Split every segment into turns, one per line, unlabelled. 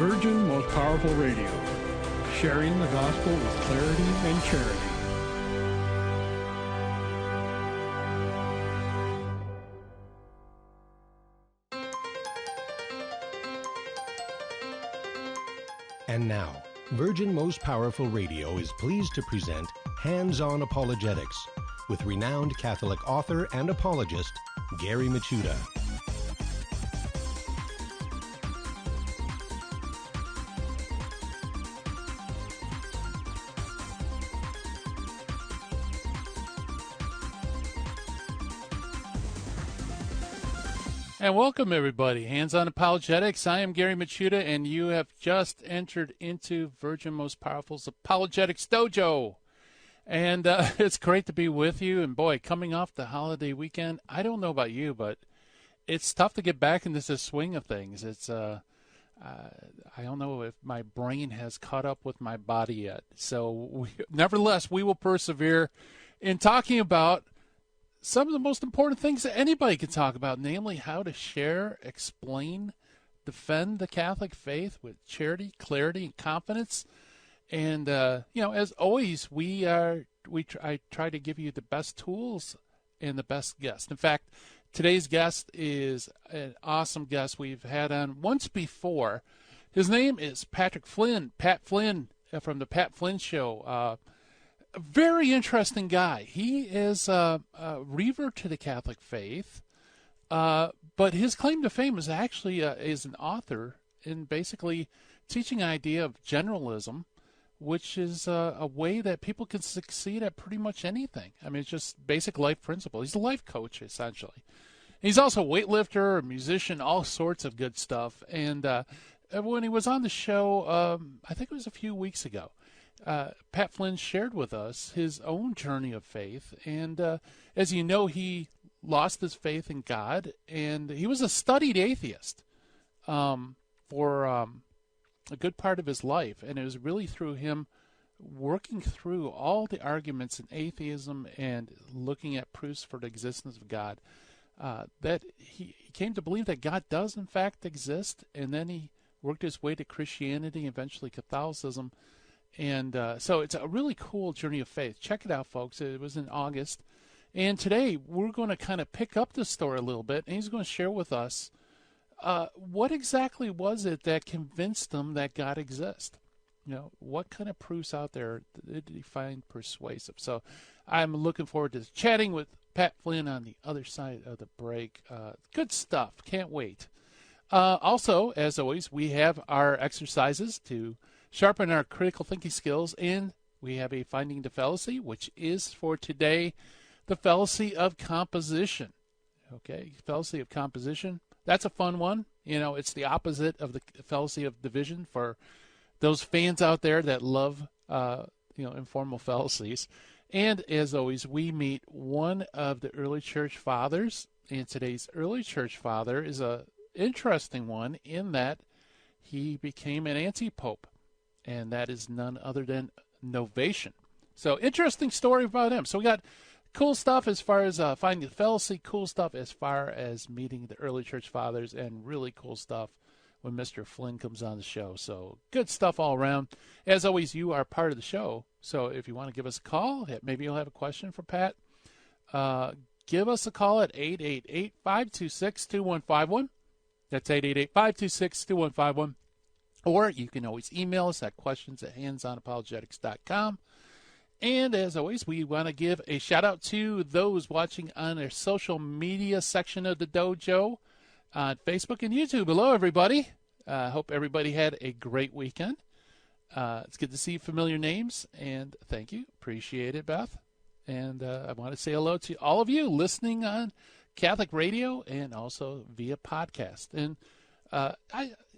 Virgin Most Powerful Radio, sharing the gospel with clarity and charity.
And now, Virgin Most Powerful Radio is pleased to present Hands-On Apologetics with renowned Catholic author and apologist, Gary Michuta.
And welcome, everybody. Hands-On Apologetics. I am Gary Michuta, and you have just entered into Virgin Most Powerful's Apologetics Dojo. And it's great to be with you. And, boy, coming off the holiday weekend, I don't know about you, but it's tough to get back into the swing of things. It's I don't know if my brain has caught up with my body yet. So, nevertheless, we will persevere in talking about some of the most important things that anybody can talk about, namely how to share, explain, defend the Catholic faith with charity, clarity, and confidence. And, as always, I try to give you the best tools and the best guest. In fact, today's guest is an awesome guest we've had on once before. His name is Pat Flynn from the Pat Flynn Show. A very interesting guy. He is a revert to the Catholic faith, but his claim to fame is actually is an author in basically teaching an idea of generalism, which is a way that people can succeed at pretty much anything. I mean, it's just basic life principle. He's a life coach, essentially. He's also a weightlifter, a musician, all sorts of good stuff. And when he was on the show, I think it was a few weeks ago, Pat Flynn shared with us his own journey of faith. And as you know, he lost his faith in God, and he was a studied atheist for a good part of his life. And it was really through him working through all the arguments in atheism and looking at proofs for the existence of God that he came to believe that God does, in fact, exist. And then he worked his way to Christianity, eventually Catholicism. And so it's a really cool journey of faith. Check it out, folks. It was in August. And today we're going to kind of pick up the story a little bit, and he's going to share with us what exactly was it that convinced him that God exists. You know, what kind of proofs out there did he find persuasive? So I'm looking forward to chatting with Pat Flynn on the other side of the break. Good stuff. Can't wait. Also, as always, we have our exercises to sharpen our critical thinking skills, and we have a Finding the Fallacy, which is for today the fallacy of composition. Okay, fallacy of composition. That's a fun one. You know, it's the opposite of the fallacy of division for those fans out there that love, informal fallacies. And as always, we meet one of the early church fathers, and today's early church father is a interesting one in that he became an anti-pope. And that is none other than Novatian. So interesting story about him. So we got cool stuff as far as finding the fallacy, cool stuff as far as meeting the early church fathers, and really cool stuff when Mr. Flynn comes on the show. So good stuff all around. As always, you are part of the show. So if you want to give us a call, maybe you'll have a question for Pat, give us a call at 888-526-2151. That's 888-526-2151. Or you can always email us at questions@handsonapologetics.com. And as always, we want to give a shout out to those watching on our social media section of the dojo on Facebook and YouTube. Hello, everybody. Hope everybody had a great weekend. It's good to see familiar names, and thank you. Appreciate it, Beth. And I want to say hello to all of you listening on Catholic radio and also via podcast. And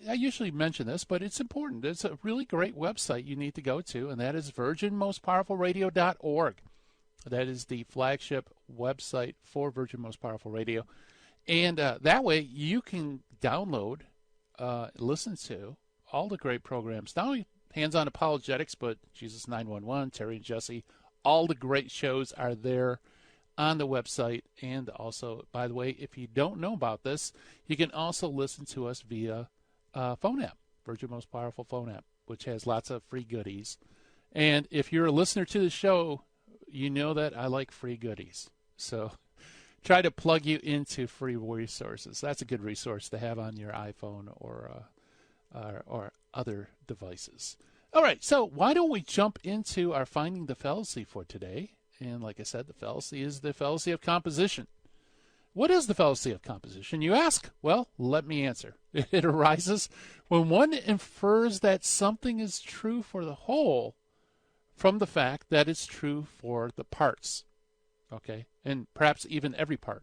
I usually mention this, but it's important. It's a really great website you need to go to, and that is virginmostpowerfulradio.org. That is the flagship website for Virgin Most Powerful Radio. And that way you can download, listen to all the great programs, not only Hands-On Apologetics, but Jesus 911, Terry and Jesse. All the great shows are there on the website. And also, by the way, if you don't know about this, you can also listen to us via phone app. Virgin Most Powerful Phone app, which has lots of free goodies. And if you're a listener to the show, you know that I like free goodies. So try to plug you into free resources. That's a good resource to have on your iPhone or other devices. All right, so why don't we jump into our Finding the Fallacy for today? And like I said, the fallacy is the fallacy of composition. What is the fallacy of composition, you ask? Well, let me answer. It arises when one infers that something is true for the whole from the fact that it's true for the parts, okay, and perhaps even every part.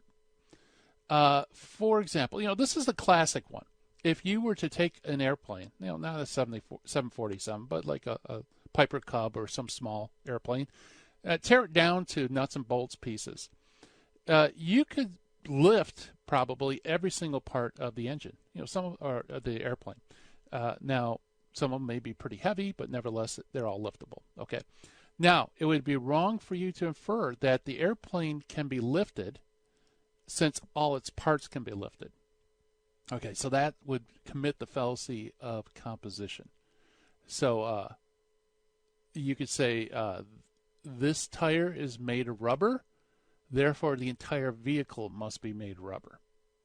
For example, this is the classic one. If you were to take an airplane, not a 747, but like a Piper Cub or some small airplane, tear it down to nuts and bolts pieces, you could lift probably every single part of the engine, some or the airplane. Now, some of them may be pretty heavy, but nevertheless, they're all liftable. Okay. Now, it would be wrong for you to infer that the airplane can be lifted since all its parts can be lifted. Okay, so that would commit the fallacy of composition. So you could say this tire is made of rubber, therefore the entire vehicle must be made rubber.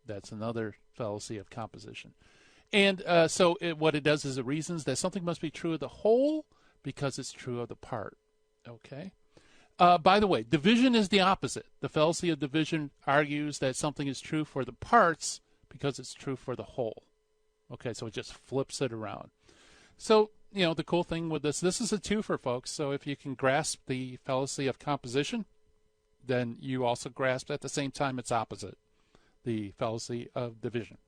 That's another fallacy of composition. And what it does is it reasons that something must be true of the whole because it's true of the part. Okay. By the way, division is the opposite. The fallacy of division argues that something is true for the parts because it's true for the whole. Okay, so it just flips it around. So, the cool thing with this is a twofer, folks. So if you can grasp the fallacy of composition, then you also grasp at the same time its opposite, the fallacy of division.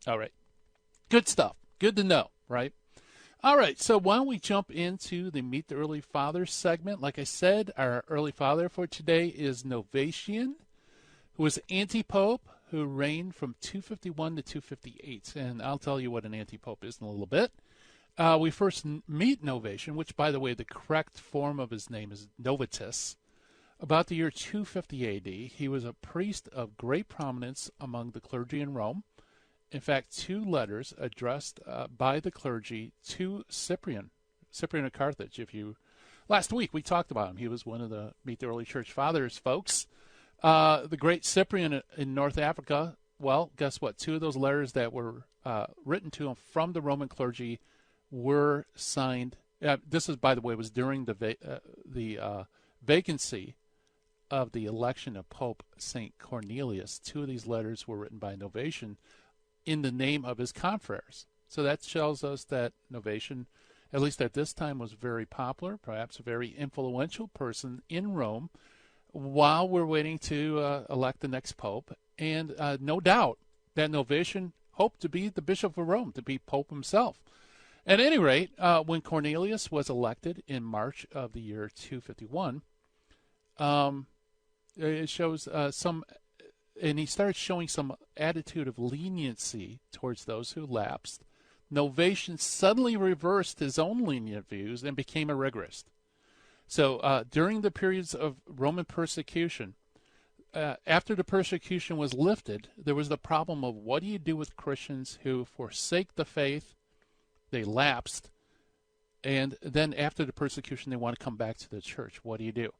All right. Good stuff. Good to know, right? All right, so why don't we jump into the Meet the Early Fathers segment. Like I said, our early father for today is Novatian, who was anti-pope, who reigned from 251 to 258. And I'll tell you what an anti-pope is in a little bit. We first meet Novatian, which, by the way, the correct form of his name is Novatus. About the year 250 A.D., he was a priest of great prominence among the clergy in Rome. In fact, 2 letters addressed by the clergy to Cyprian of Carthage. Last week we talked about him. He was one of the Meet the Early Church Fathers folks. The great Cyprian in North Africa, well, guess what? 2 of those letters that were written to him from the Roman clergy were signed. This is, by the way, was during the vacancy of the election of Pope St. Cornelius. 2 of these letters were written by Novatian in the name of his confreres. So that tells us that Novatian, at least at this time, was very popular, perhaps a very influential person in Rome while we're waiting to elect the next pope. And no doubt that Novatian hoped to be the Bishop of Rome, to be Pope himself. At any rate, when Cornelius was elected in March of the year 251, it shows and he started showing some attitude of leniency towards those who lapsed. Novatian suddenly reversed his own lenient views and became a rigorist. So during the periods of Roman persecution, after the persecution was lifted, there was the problem of what do you do with Christians who forsake the faith, they lapsed, and then after the persecution they want to come back to the church. What do you do?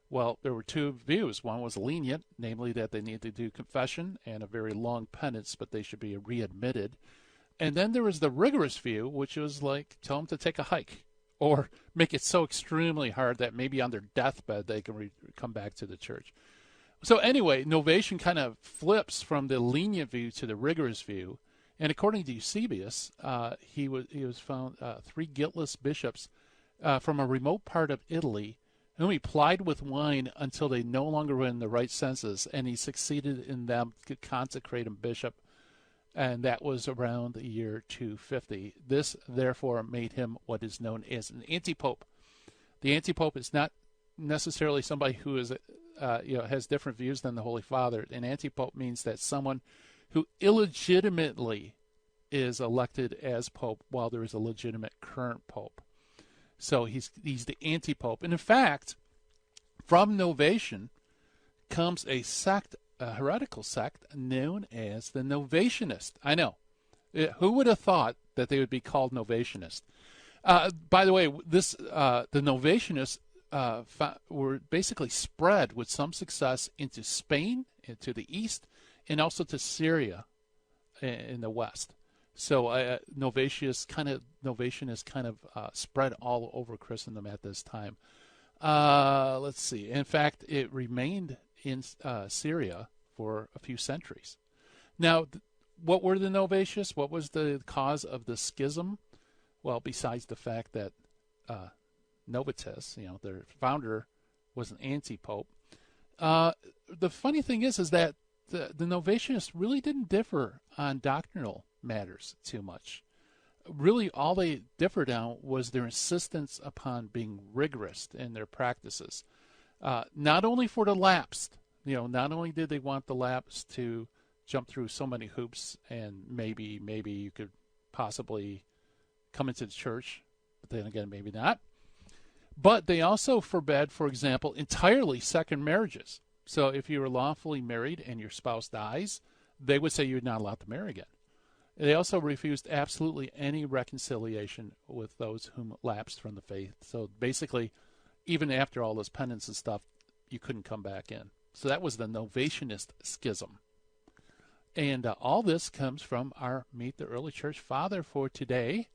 Well, there were 2 views. One was lenient, namely that they need to do confession and a very long penance, but they should be readmitted. And then there was the rigorous view, which was like, tell them to take a hike or make it so extremely hard that maybe on their deathbed they can come back to the church. So anyway, Novatian kind of flips from the lenient view to the rigorous view. And according to Eusebius, he was found 3 guiltless bishops from a remote part of Italy whom he plied with wine until they no longer were in the right senses, and he succeeded in them to consecrate him bishop, and that was around the year 250. This, therefore, made him what is known as an anti-pope. The anti-pope is not necessarily somebody who is, has different views than the Holy Father. An anti-pope means that someone who illegitimately is elected as pope while there is a legitimate current pope. So he's the anti-pope. And in fact, from Novatian comes a sect, a heretical sect known as the Novatianist. I know. Who would have thought that they would be called Novatianists. By the way, the Novatianists were basically spread with some success into Spain, into the east, and also to Syria in the west. So Novatianists kind of spread all over Christendom at this time. Let's see. In fact, it remained in Syria for a few centuries. Now, what were the Novatians? What was the cause of the schism? Well, besides the fact that Novatus, their founder, was an anti-pope. The funny thing is that the Novatianists really didn't differ on doctrinal matters too much. Really, all they differed on was their insistence upon being rigorous in their practices. Not only for the lapsed, not only did they want the lapsed to jump through so many hoops and maybe you could possibly come into the church, but then again, maybe not. But they also forbade, for example, entirely second marriages. So if you were lawfully married and your spouse dies, they would say you're not allowed to marry again. They also refused absolutely any reconciliation with those whom lapsed from the faith. So basically, even after all this penance and stuff, you couldn't come back in. So that was the Novatianist schism. And all this comes from our Meet the Early Church Father for today,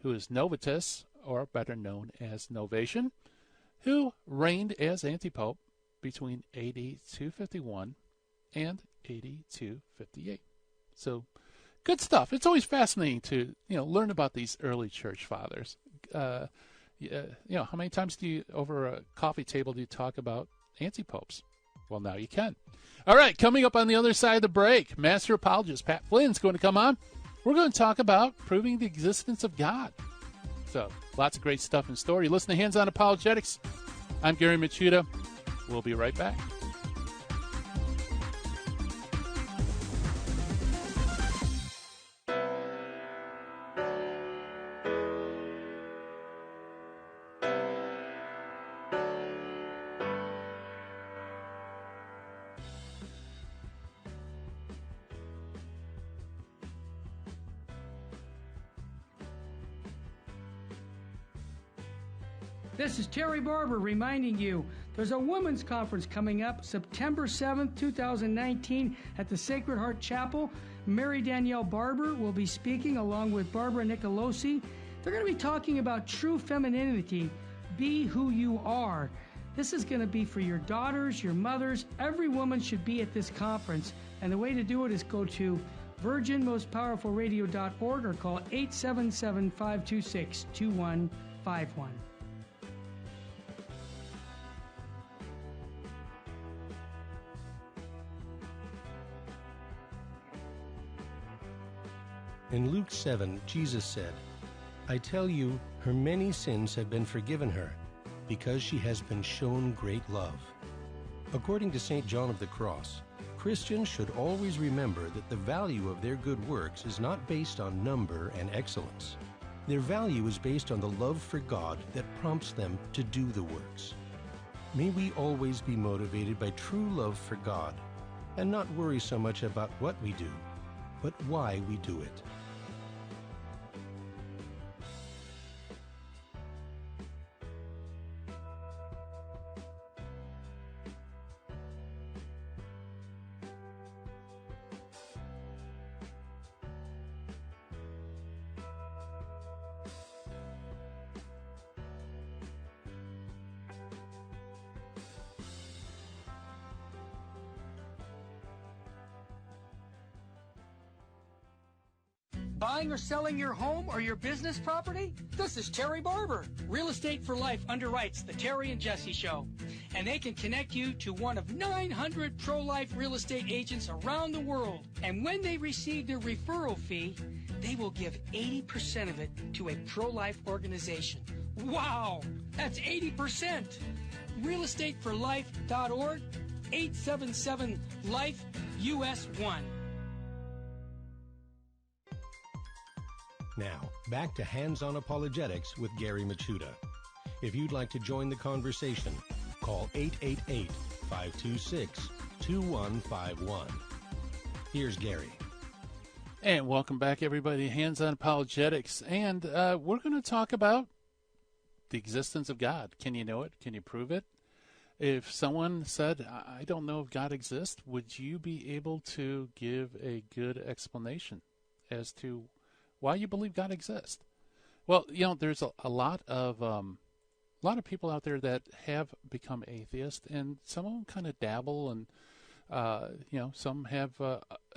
who is Novatus, or better known as Novatian, who reigned as antipope between AD 251 and AD 258. So, good stuff. It's always fascinating to learn about these early church fathers. How many times over a coffee table do you talk about antipopes? Well, now you can. All right, coming up on the other side of the break, Master Apologist Pat Flynn is going to come on. We're going to talk about proving the existence of God. So, lots of great stuff in store. You listen to Hands On Apologetics. I'm Gary Machuda. We'll be right back.
This is Terry Barber reminding you there's a women's conference coming up September 7th, 2019 at the Sacred Heart Chapel. Mary Danielle Barber will be speaking along with Barbara Nicolosi. They're going to be talking about true femininity, be who you are. This is going to be for your daughters, your mothers. Every woman should be at this conference. And the way to do it is go to virginmostpowerfulradio.org or call 877-526-2151.
In Luke 7, Jesus said, I tell you, her many sins have been forgiven her, because she has been shown great love. According to St. John of the Cross, Christians should always remember that the value of their good works is not based on number and excellence. Their value is based on the love for God that prompts them to do the works. May we always be motivated by true love for God, and not worry so much about what we do, but why we do it.
Buying or selling your home or your business property? This is Terry Barber. Real Estate for Life underwrites the Terry and Jesse Show. And they can connect you to one of 900 pro-life real estate agents around the world. And when they receive their referral fee, they will give 80% of it to a pro-life organization. Wow! That's 80%! realestateforlife.org, 877-LIFE-US1.
Now, back to Hands On Apologetics with Gary Machuda. If you'd like to join the conversation, call 888-526-2151. Here's Gary.
And welcome back, everybody. Hands on Apologetics. And we're going to talk about the existence of God. Can you know it? Can you prove it? If someone said, I don't know if God exists, would you be able to give a good explanation as to why you believe God exists? Well, there's a lot of people out there that have become atheists, and some of them kind of dabble, and some have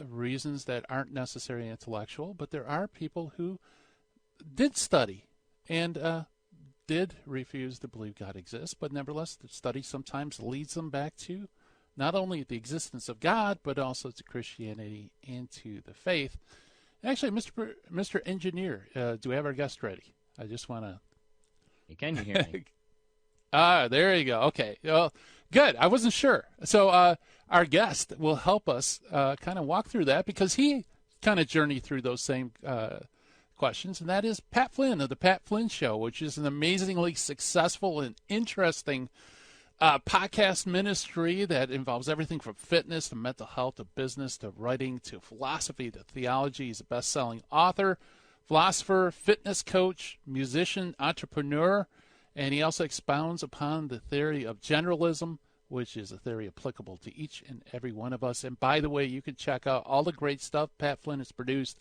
reasons that aren't necessarily intellectual, but there are people who did study and did refuse to believe God exists, but nevertheless, the study sometimes leads them back to not only the existence of God, but also to Christianity and to the faith. Actually, Mr. Engineer, do we have our guest ready? I just want to...
Can you hear me?
There you go. Okay. Well, good. I wasn't sure. So our guest will help us kind of walk through that, because he kind of journeyed through those same questions, and that is Pat Flynn of the Pat Flynn Show, which is an amazingly successful and interesting podcast ministry that involves everything from fitness to mental health to business to writing to philosophy to theology. He's a best-selling author, philosopher, fitness coach, musician, entrepreneur, and he also expounds upon the theory of generalism, which is a theory applicable to each and every one of us. And by the way, you can check out all the great stuff Pat Flynn has produced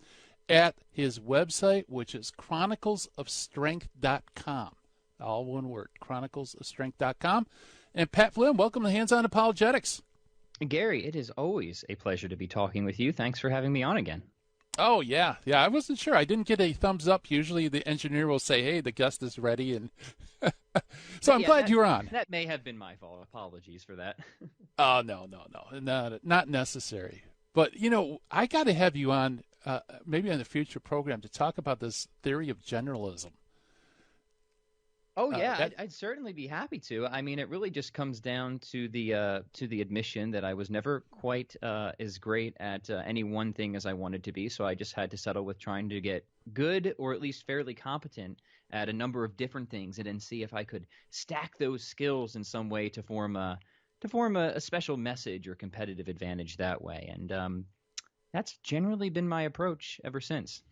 at his website, which is chroniclesofstrength.com. All one word, chroniclesofstrength.com. And Pat Flynn, welcome to Hands on Apologetics.
Gary, it is always a pleasure to be talking with you. Thanks for having me on again.
Oh, yeah. I wasn't sure. I didn't get a thumbs up. Usually the engineer will say, hey, the guest is ready. And so I'm glad you're on.
That may have been my fault. Apologies for that.
Oh, no. Not necessary. But, I got to have you on maybe on a future program to talk about this theory of generalism.
Oh, yeah, I'd certainly be happy to. I mean, it really just comes down to the admission that I was never quite as great at any one thing as I wanted to be. So I just had to settle with trying to get good, or at least fairly competent at a number of different things, and then see if I could stack those skills in some way to form a special message or competitive advantage that way. And that's generally been my approach ever since.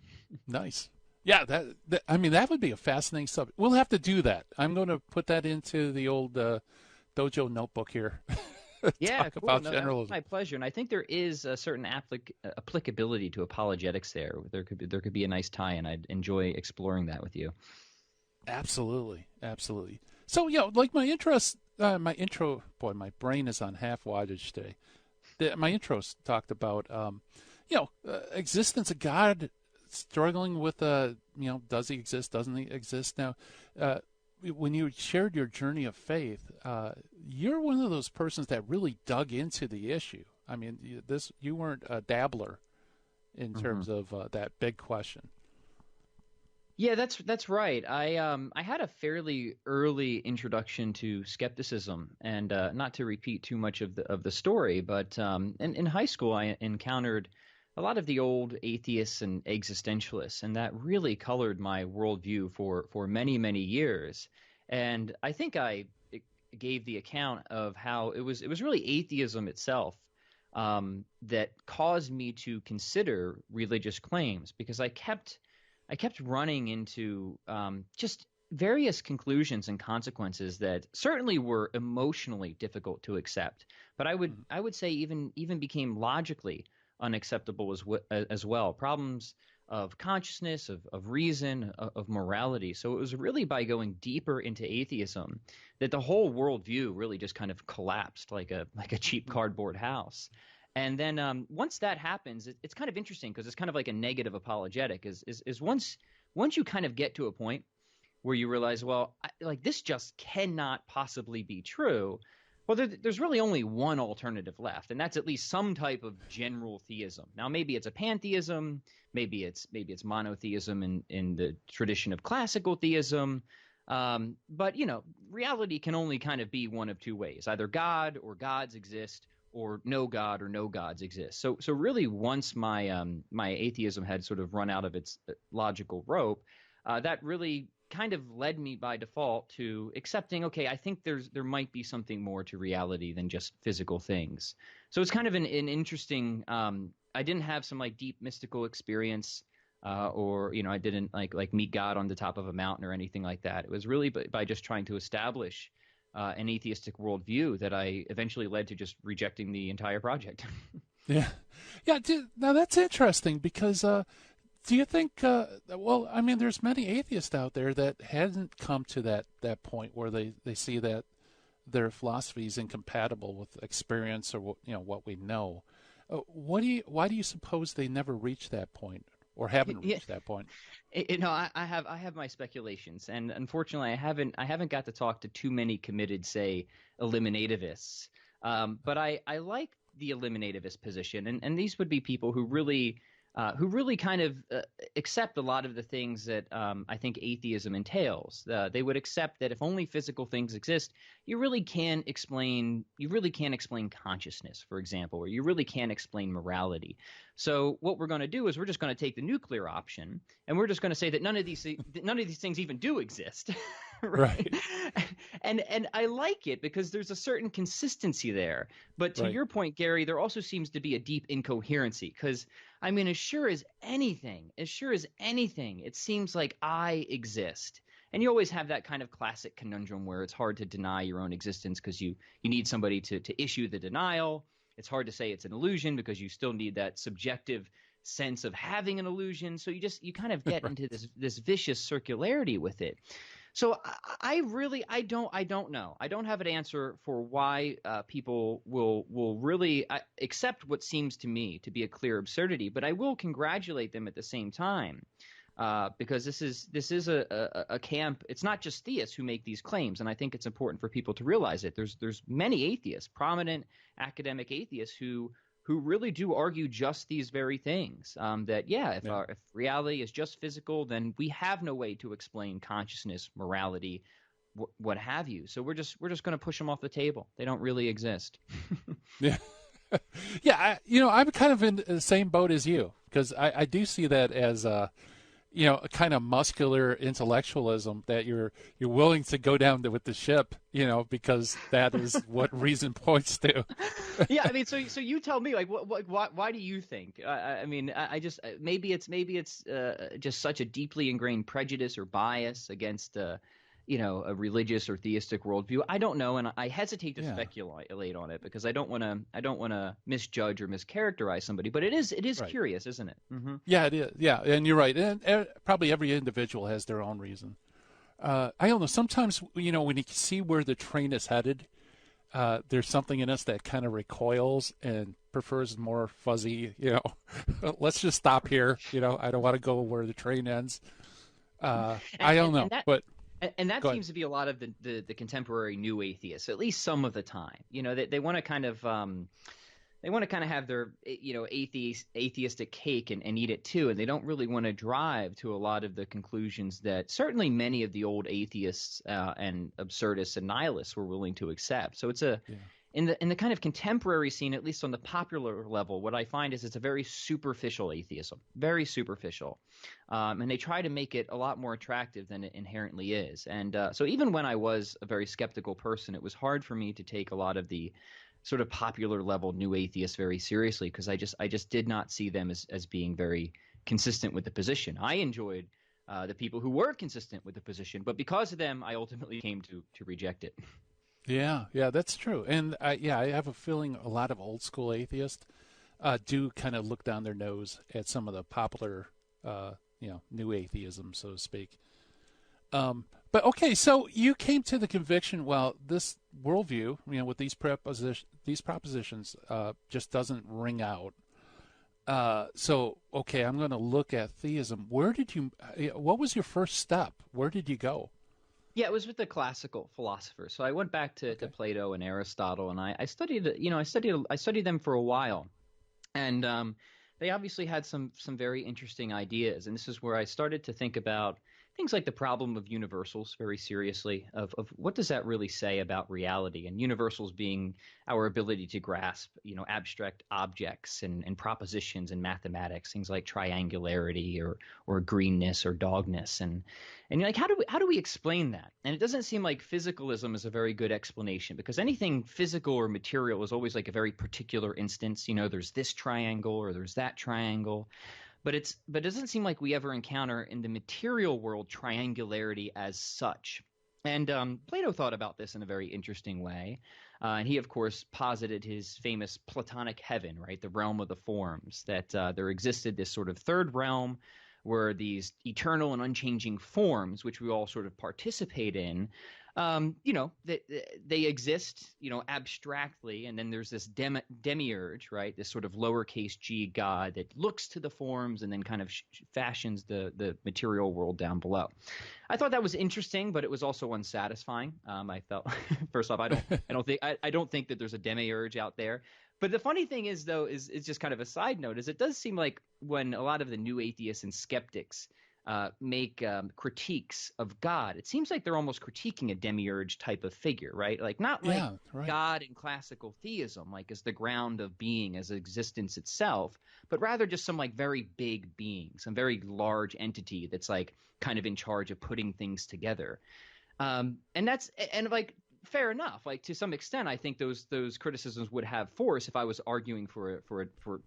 Nice. Yeah, that would be a fascinating subject. We'll have to do that. I'm going to put that into the old dojo notebook here.
Yeah,
Talk
cool.
about
No,
generalism.
my pleasure. And I think there is a certain applicability to apologetics there. There could be a nice tie-in. I'd enjoy exploring that with you.
Absolutely. So, like my interest, my brain is on half wattage today. My intro talked about, existence of God, struggling with, does he exist, doesn't he exist? Now, when you shared your journey of faith, you're one of those persons that really dug into the issue. I mean, you weren't a dabbler in terms of that big question.
Yeah, that's right. I had a fairly early introduction to skepticism, and not to repeat too much of the story, but in high school I encountered a lot of the old atheists and existentialists, and that really colored my worldview for many, many years. And I think I gave the account of how it was really atheism itself that caused me to consider religious claims, because I kept running into just various conclusions and consequences that certainly were emotionally difficult to accept, but I would say even became logically unacceptable as well. Problems of consciousness, of reason, of morality. So it was really by going deeper into atheism that the whole worldview really just kind of collapsed like a cheap cardboard house. And then once that happens, it's kind of interesting, because it's kind of like a negative apologetic. Is once you kind of get to a point where you realize, well, this just cannot possibly be true. Well, there's really only one alternative left, and that's at least some type of general theism. Now, maybe it's a pantheism, maybe it's monotheism in the tradition of classical theism, but reality can only kind of be one of two ways: either God or gods exist, or no God or no gods exist. So really, once my atheism had sort of run out of its logical rope, that really kind of led me by default to accepting, okay, I think there might be something more to reality than just physical things. So it's kind of an interesting. I didn't have some like deep mystical experience, or I didn't like meet God on the top of a mountain or anything like that. It was really by just trying to establish an atheistic worldview that I eventually led to just rejecting the entire project.
Yeah. Yeah. Now that's interesting because do you think, well, I mean, there's many atheists out there that hadn't come to that point where they see that their philosophy is incompatible with experience or what we know. Why do you suppose they never reached that point or haven't reached that point?
I have my speculations, and unfortunately, I haven't got to talk to too many committed, say, eliminativists. But I like the eliminativist position, and these would be people who really kind of accept a lot of the things that I think atheism entails. They would accept that if only physical things exist, you really can't explain consciousness, for example, or you really can't explain morality. So what we're going to do is we're just going to take the nuclear option, and we're just going to say that none of these things even do exist. Right. And I like it because there's a certain consistency there. But to your point, Gary, there also seems to be a deep incoherency because, I mean, as sure as anything, it seems like I exist. And you always have that kind of classic conundrum where it's hard to deny your own existence because you need somebody to issue the denial. It's hard to say it's an illusion because you still need that subjective sense of having an illusion. So you kind of get into this vicious circularity with it. So I don't know. I don't have an answer for why people will really accept what seems to me to be a clear absurdity, but I will congratulate them at the same time because this is a camp. It's not just theists who make these claims, and I think it's important for people to realize it. There's many atheists, prominent academic atheists who really do argue just these very things. If reality is just physical, then we have no way to explain consciousness, morality, what have you. So we're just going to push them off the table. They don't really exist.
Yeah, yeah. I'm kind of in the same boat as you because I do see that as a kind of muscular intellectualism that you're willing to go down with the ship, because that is what reason points to.
Yeah, I mean, so you tell me, like, why do you think? I mean, I just maybe it's just such a deeply ingrained prejudice or bias against a religious or theistic worldview. I don't know, and I hesitate to speculate on it because I don't want to misjudge or mischaracterize somebody. But it is curious, isn't it? Mm-hmm.
Yeah, it is. Yeah, and you're right. And probably every individual has their own reason. I don't know. Sometimes when you see where the train is headed, there's something in us that kind of recoils and prefers more fuzzy. Let's just stop here. I don't want to go where the train ends. I don't know, but.
And that seems to be a lot of the contemporary new atheists, at least some of the time. They want to kind of have their atheistic cake and eat it too, and they don't really want to drive to a lot of the conclusions that certainly many of the old atheists and absurdists and nihilists were willing to accept. So it's in the kind of contemporary scene, at least on the popular level, what I find is it's a very superficial atheism, very superficial. And they try to make it a lot more attractive than it inherently is. And so even when I was a very skeptical person, it was hard for me to take a lot of the sort of popular level new atheists very seriously because I just did not see them as being very consistent with the position. I enjoyed the people who were consistent with the position, but because of them, I ultimately came to reject it.
Yeah, that's true. And I have a feeling a lot of old school atheists do kind of look down their nose at some of the popular, new atheism, so to speak. But okay, so you came to the conviction, well, this worldview, with these propositions, just doesn't ring out. So, okay, I'm going to look at theism. What was your first step? Where did you go?
Yeah, it was with the classical philosophers. So I went back to Plato and Aristotle, and I studied them for a while, and they obviously had some very interesting ideas. And this is where I started to think about things like the problem of universals very seriously, of what does that really say about reality, and universals being our ability to grasp, abstract objects and propositions in mathematics, things like triangularity or greenness or dogness. And you're like, how do we explain that? And it doesn't seem like physicalism is a very good explanation, because anything physical or material is always like a very particular instance. There's this triangle or there's that triangle. But it doesn't seem like we ever encounter in the material world triangularity as such. And Plato thought about this in a very interesting way. And he, of course, posited his famous Platonic heaven, right, the realm of the forms, that there existed this sort of third realm where these eternal and unchanging forms, which we all sort of participate in, they exist, abstractly, and then there's this demiurge, right? This sort of lowercase g god that looks to the forms and then kind of fashions the material world down below. I thought that was interesting, but it was also unsatisfying. I felt, first off, I don't think that there's a demiurge out there. But the funny thing is, though, is just kind of a side note, is it does seem like when a lot of the new atheists and skeptics make critiques of God, it seems like they're almost critiquing a demiurge type of figure, right? Like not like
right.
God in classical theism, like as the ground of being, as existence itself, but rather just some like very big being, some very large entity that's like kind of in charge of putting things together. And like, fair enough. Like to some extent, I think those criticisms would have force if I was arguing for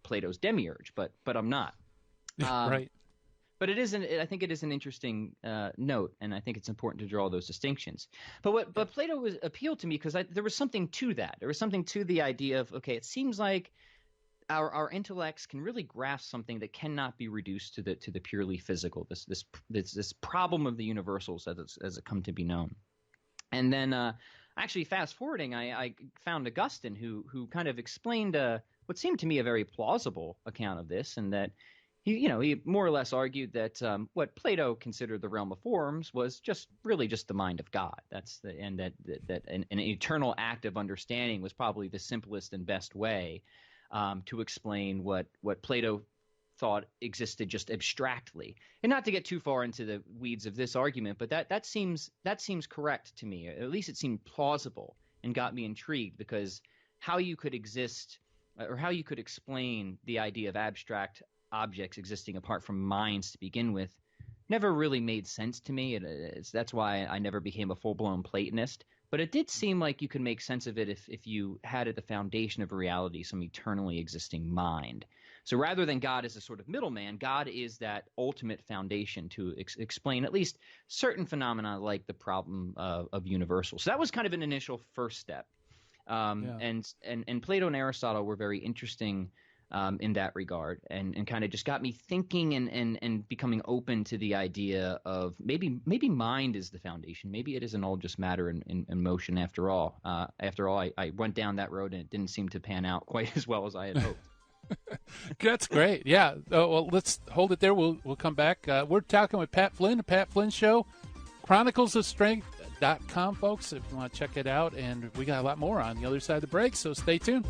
Plato's demiurge, but I'm not.
Right.
But I think it is an interesting note, and I think it's important to draw those distinctions. But Plato appealed to me because there was something to that. There was something to the idea of, okay, it seems like our intellects can really grasp something that cannot be reduced to the purely physical. This problem of the universals as it come to be known. And then actually, fast forwarding, I found Augustine who kind of explained what seemed to me a very plausible account of this, and that he more or less argued that what Plato considered the realm of forms was just the mind of God. And that an eternal act of understanding was probably the simplest and best way to explain what Plato thought existed just abstractly. And not to get too far into the weeds of this argument, but that seems correct to me. At least it seemed plausible and got me intrigued, because how you could exist or how you could explain the idea of abstract objects existing apart from minds to begin with never really made sense to me. That's why I never became a full-blown Platonist. But it did seem like you could make sense of it if you had at the foundation of reality some eternally existing mind. So rather than God as a sort of middleman, God is that ultimate foundation to explain at least certain phenomena like the problem of universals. So that was kind of an initial first step. And Plato and Aristotle were very interesting in that regard, and kind of just got me thinking and becoming open to the idea of maybe mind is the foundation. Maybe it isn't all just matter in motion after all. I went down that road and it didn't seem to pan out quite as well as I had hoped.
That's great. Yeah. Well, let's hold it there. We'll come back. We're talking with Pat Flynn, the Pat Flynn Show, chroniclesofstrength.com, folks, if you want to check it out. And we got a lot more on the other side of the break, so stay tuned.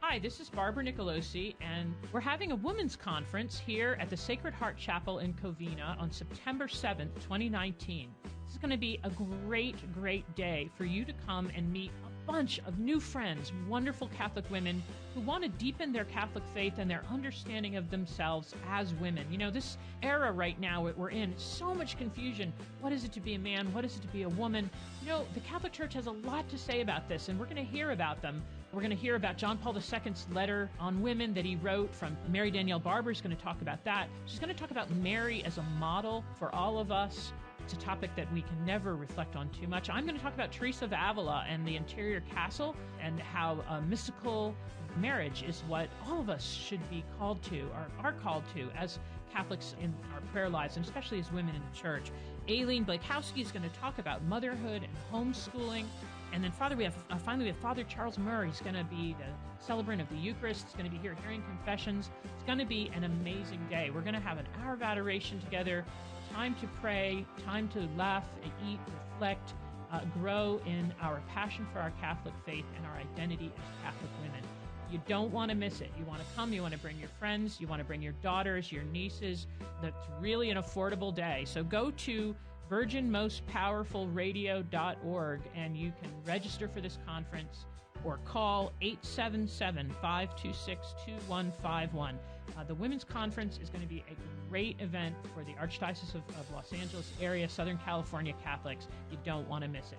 Hi, this is Barbara Nicolosi, and we're having a women's conference here at the Sacred Heart Chapel in Covina on September 7th, 2019. This is going to be a great, great day for you to come and meet a bunch of new friends, wonderful Catholic women who want to deepen their Catholic faith and their understanding of themselves as women. You know, this era right now we're in, so much confusion. What is it to be a man? What is it to be a woman? You know, the Catholic Church has a lot to say about this, and we're going to hear about them. We're going to hear about John Paul II's letter on women that he wrote from Mary Danielle Barber is going to talk about that. She's going to talk about Mary as a model for all of us. It's a topic that we can never reflect on too much. I'm going to talk about Teresa of Avila and the interior castle, and how mystical marriage is what all of us should be called to, or are called to, as Catholics in our prayer lives, and especially as women in the church. Aileen Blakowski is going to talk about motherhood and homeschooling. And then finally we have Father Charles Murray. He's going to be the celebrant of the Eucharist. He's going to be here hearing confessions. It's going to be an amazing day. We're going to have an hour of adoration together, time to pray, time to laugh and eat, reflect, grow in our passion for our Catholic faith and our identity as Catholic women. You don't want to miss it. You want to come, you want to bring your friends, you want to bring your daughters, your nieces. That's really an affordable day. So go to virginmostpowerfulradio.org and you can register for this conference or call 877-526-2151. The Women's Conference is going to be a great event for the Archdiocese of Los Angeles area, Southern California Catholics. You don't want to miss it.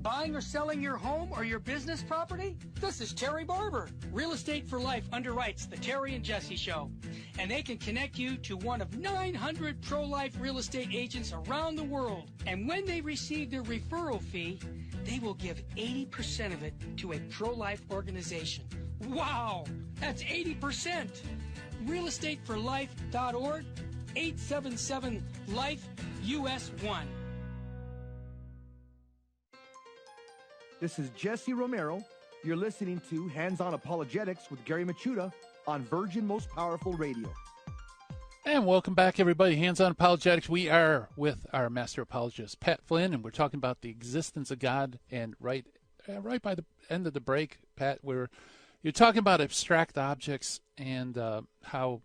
Buying or selling your home or your business property? This is Terry Barber. Real Estate for Life underwrites the Terry and Jesse Show. And they can connect you to one of 900 pro-life real estate agents around the world. And when they receive their referral fee, they will give 80% of it to a pro-life organization. Wow! That's 80%! realestateforlife.org, 877-LIFE-US1.
This is Jesse Romero. You're listening to Hands-On Apologetics with Gary Machuda on Virgin Most Powerful Radio.
And welcome back, everybody. Hands-On Apologetics. We are with our master apologist, Pat Flynn, and we're talking about the existence of God. And right by the end of the break, Pat, you're talking about abstract objects and how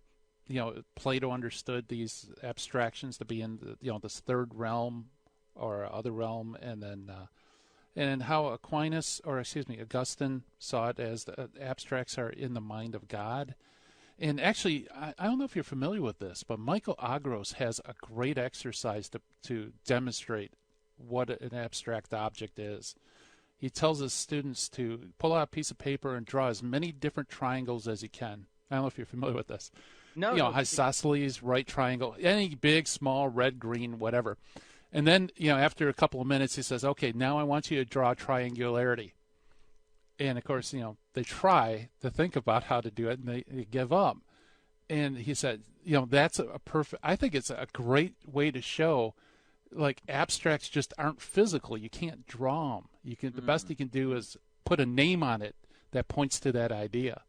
Plato understood these abstractions to be in this third realm or other realm, and then how Augustine saw it as the abstracts are in the mind of God. And actually, I don't know if you're familiar with this, but Michael Agros has a great exercise to demonstrate what an abstract object is. He tells his students to pull out a piece of paper and draw as many different triangles as he can. I don't know if you're familiar with this.
No.
Isosceles, right triangle, any big, small, red, green, whatever. And then, after a couple of minutes, he says, okay, now I want you to draw triangularity. And, of course, they try to think about how to do it, and they give up. And he said, that's I think it's a great way to show, like, abstracts just aren't physical. You can't draw them. The best you can do is put a name on it that points to that idea.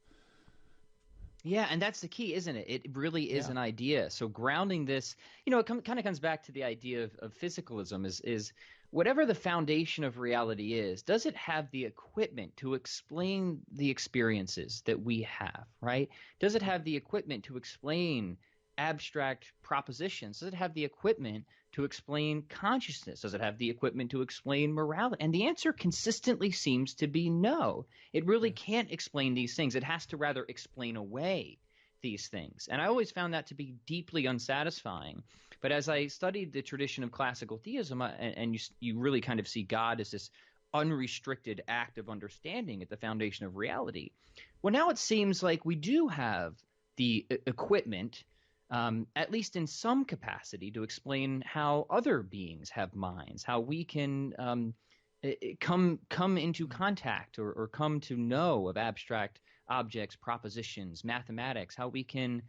Yeah, and that's the key, isn't it? It really is an idea. So grounding this, it kind of comes back to the idea of physicalism is whatever the foundation of reality is, does it have the equipment to explain the experiences that we have, right? Does it have the equipment to explain abstract propositions? Does it have the equipment to explain consciousness? Does it have the equipment to explain morality? And the answer consistently seems to be no. It really can't explain these things. It has to rather explain away these things. And I always found that to be deeply unsatisfying. But as I studied the tradition of classical theism, and you really kind of see God as this unrestricted act of understanding at the foundation of reality, well, now it seems like we do have the equipment, at least in some capacity, to explain how other beings have minds, how we can come into contact or come to know of abstract objects, propositions, mathematics, how we can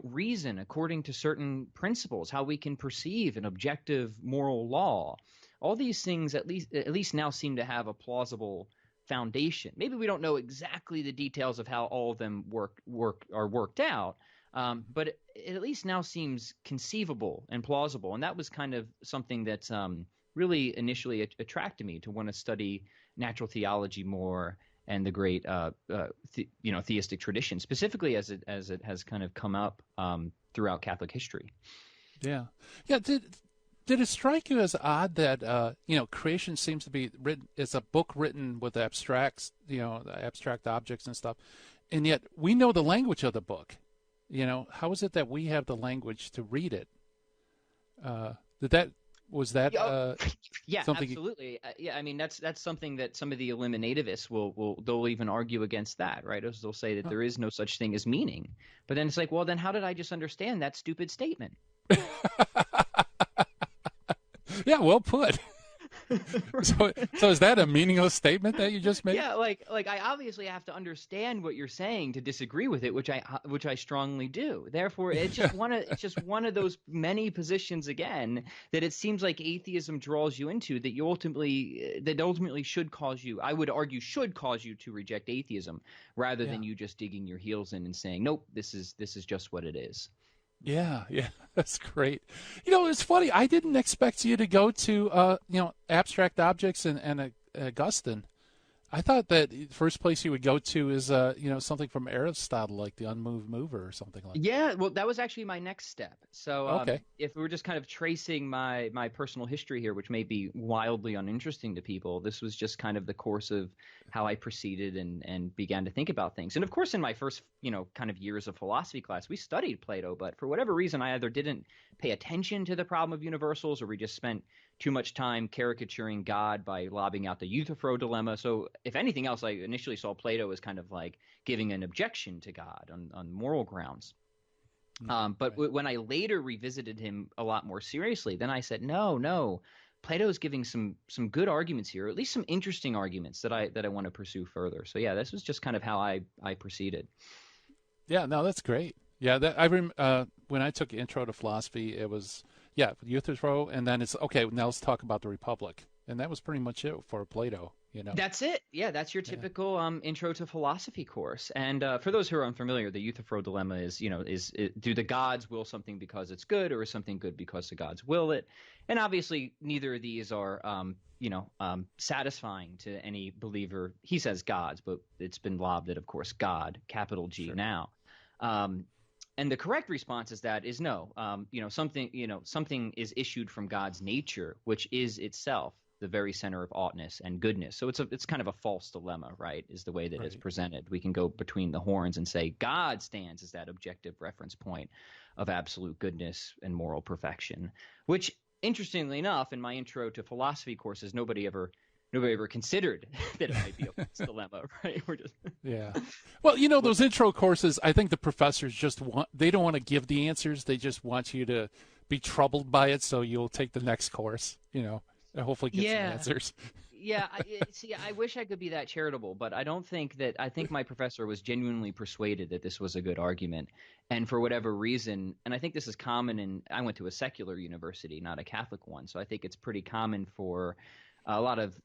reason according to certain principles, how we can perceive an objective moral law. All these things at least now seem to have a plausible foundation. Maybe we don't know exactly the details of how all of them are worked out, but it at least now seems conceivable and plausible. And that was kind of something that really initially attracted me to want to study natural theology more and the great theistic tradition, specifically as it has kind of come up throughout Catholic history.
Yeah. Did it strike you as odd that creation seems to be written? It's a book written with abstracts, abstract objects and stuff, and yet we know the language of the book. How is it that we have the language to read it? Was that
yeah,
something
absolutely. I mean, that's something that some of the eliminativists they'll even argue against that, right? They'll say that there is no such thing as meaning. But then it's like, well, then how did I just understand that stupid statement?
Yeah, well put. So is that a meaningless statement that you just made?
Yeah, like I obviously have to understand what you're saying to disagree with it, which I strongly do. Therefore, it's just one of those many positions again that it seems like atheism draws you into that ultimately should cause you, I would argue, should cause you to reject atheism rather than you just digging your heels in and saying, nope, this is just what it is.
Yeah, that's great. It's funny. I didn't expect you to go to, abstract objects and Augustine. I thought that the first place you would go to is, something from Aristotle, like the unmoved mover or something like that.
Yeah, well, that was actually my next step. So
okay.
If we were just kind of tracing my personal history here, which may be wildly uninteresting to people, this was just kind of the course of how I proceeded and began to think about things. And of course, in my first, kind of years of philosophy class, we studied Plato, but for whatever reason, I either didn't pay attention to the problem of universals or we just spent too much time caricaturing God by lobbing out the Euthyphro dilemma. So if anything else, I initially saw Plato as kind of like giving an objection to God on moral grounds. But when I later revisited him a lot more seriously, then I said, no, Plato's giving some good arguments here, or at least some interesting arguments that I want to pursue further. So yeah, this was just kind of how I proceeded.
Yeah, no, that's great. Yeah, when I took Intro to Philosophy, it was Euthyphro, and then it's okay. Now let's talk about the Republic, and that was pretty much it for Plato.
That's it. Yeah, that's your typical Intro to Philosophy course. And for those who are unfamiliar, the Euthyphro dilemma is do the gods will something because it's good, or is something good because the gods will it? And obviously, neither of these are satisfying to any believer. He says gods, but it's been lobbed at, of course, God, capital G
Sure.
now. And the correct response is no. Something is issued from God's nature, which is itself the very center of oughtness and goodness. So it's kind of a false dilemma, right? Is the way that it's presented. We can go between the horns and say God stands as that objective reference point of absolute goodness and moral perfection, which, interestingly enough, in my Intro to Philosophy courses, nobody ever considered that it might be a false dilemma, right?
Yeah. Well, those intro courses, I think the professors they don't want to give the answers. They just want you to be troubled by it, so you'll take the next course, and hopefully get some answers.
Yeah. I wish I could be that charitable, but I don't think that. I think my professor was genuinely persuaded that this was a good argument. And for whatever reason, and I think this is common I went to a secular university, not a Catholic one. So I think it's pretty common for a lot of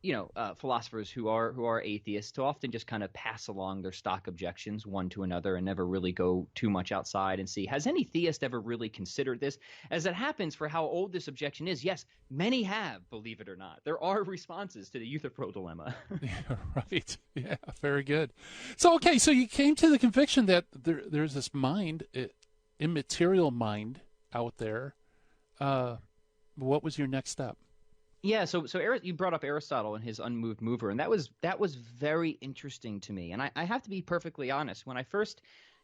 philosophers who are atheists to often just kind of pass along their stock objections one to another and never really go too much outside and see, has any theist ever really considered this? As it happens, for how old this objection is, yes, many have, believe it or not. There are responses to the Euthyphro dilemma.
Yeah, right. Yeah, very good. So you came to the conviction that there's this mind, immaterial mind out there. What was your next step?
Yeah, so you brought up Aristotle and his unmoved mover, and that was very interesting to me. And I have to be perfectly honest. When I first